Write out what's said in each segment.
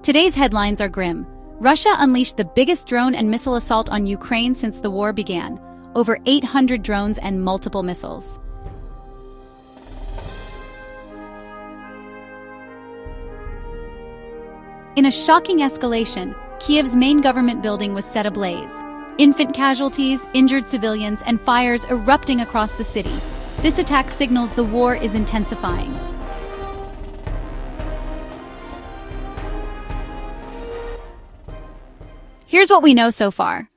Today's headlines are grim. Russia unleashed the biggest drone and missile assault on Ukraine since the war began. Over 800 drones and multiple missiles. In a shocking escalation, Kyiv's main government building was set ablaze. Infant casualties, injured civilians, and fires erupting across the city. This attack signals the war is intensifying. Here's what we know so far.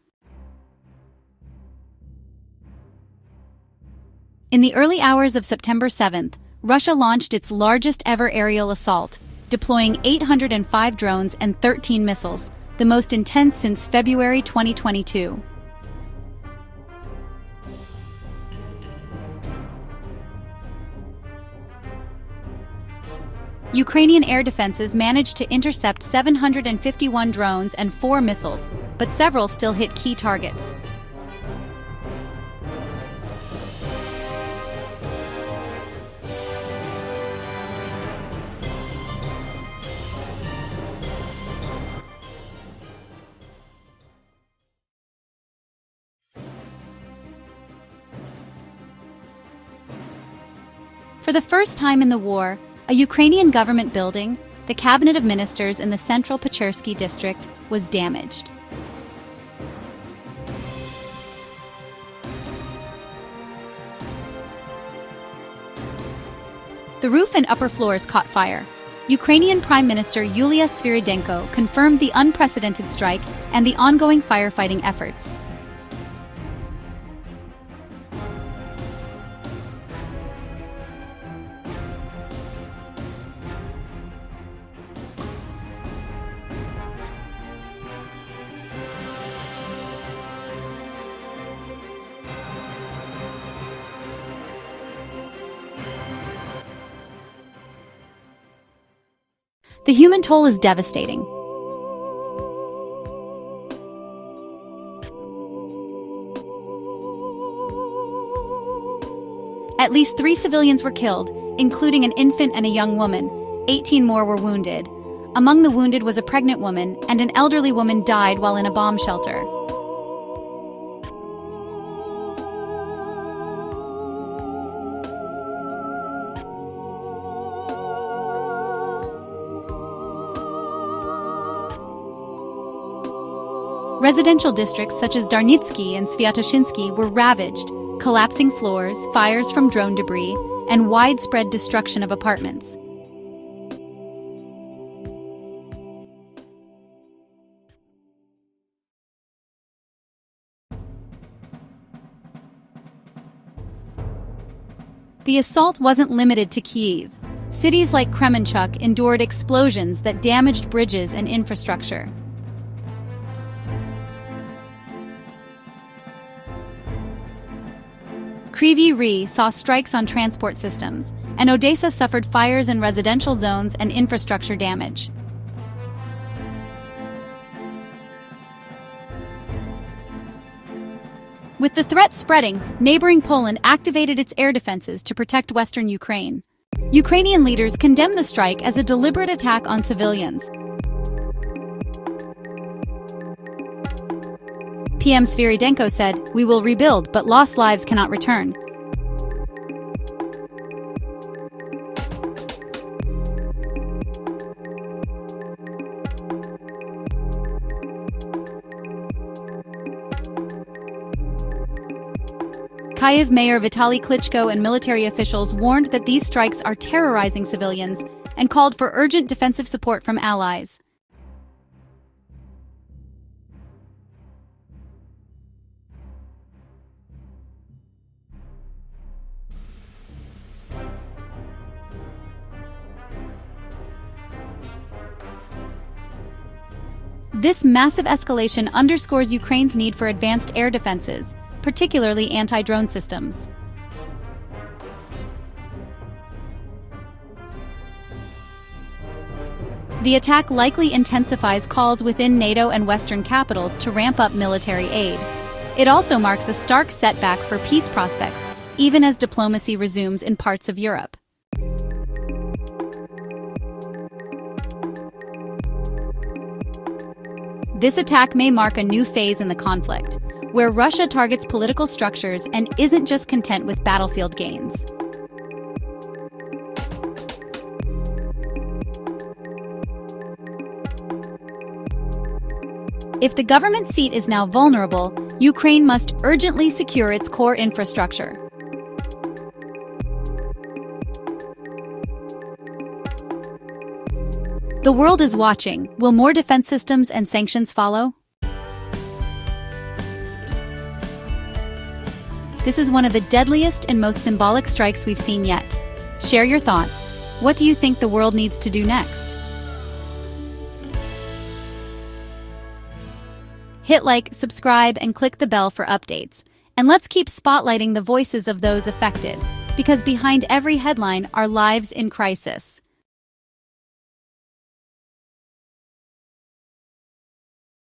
In the early hours of September 7th, Russia launched its largest ever aerial assault, deploying 805 drones and 13 missiles, the most intense since February 2022. Ukrainian air defenses managed to intercept 751 drones and 4 missiles, but several still hit key targets. For the first time in the war, a Ukrainian government building, the Cabinet of Ministers in the central Pechersky district, was damaged. The roof and upper floors caught fire. Ukrainian Prime Minister Yulia Sviridenko confirmed the unprecedented strike and the ongoing firefighting efforts. The human toll is devastating. At least 3 civilians were killed, including an infant and a young woman. 18 more were wounded. Among the wounded was a pregnant woman, and an elderly woman died while in a bomb shelter. Residential districts such as Darnitsky and Sviatoshinsky were ravaged, collapsing floors, fires from drone debris, and widespread destruction of apartments. The assault wasn't limited to Kyiv. Cities like Kremenchuk endured explosions that damaged bridges and infrastructure. Kryvyi Rih saw strikes on transport systems, and Odessa suffered fires in residential zones and infrastructure damage. With the threat spreading, neighboring Poland activated its air defenses to protect western Ukraine. Ukrainian leaders condemned the strike as a deliberate attack on civilians. PM Sviridenko said, "We will rebuild, but lost lives cannot return." Kyiv Mayor Vitaly Klitschko and military officials warned that these strikes are terrorizing civilians and called for urgent defensive support from allies. This massive escalation underscores Ukraine's need for advanced air defenses, particularly anti-drone systems. The attack likely intensifies calls within NATO and Western capitals to ramp up military aid. It also marks a stark setback for peace prospects, even as diplomacy resumes in parts of Europe. This attack may mark a new phase in the conflict, where Russia targets political structures and isn't just content with battlefield gains. If the government seat is now vulnerable, Ukraine must urgently secure its core infrastructure. The world is watching. Will more defense systems and sanctions follow? This is one of the deadliest and most symbolic strikes we've seen yet. Share your thoughts. What do you think the world needs to do next? Hit like, subscribe, and click the bell for updates. And let's keep spotlighting the voices of those affected, because behind every headline are lives in crisis.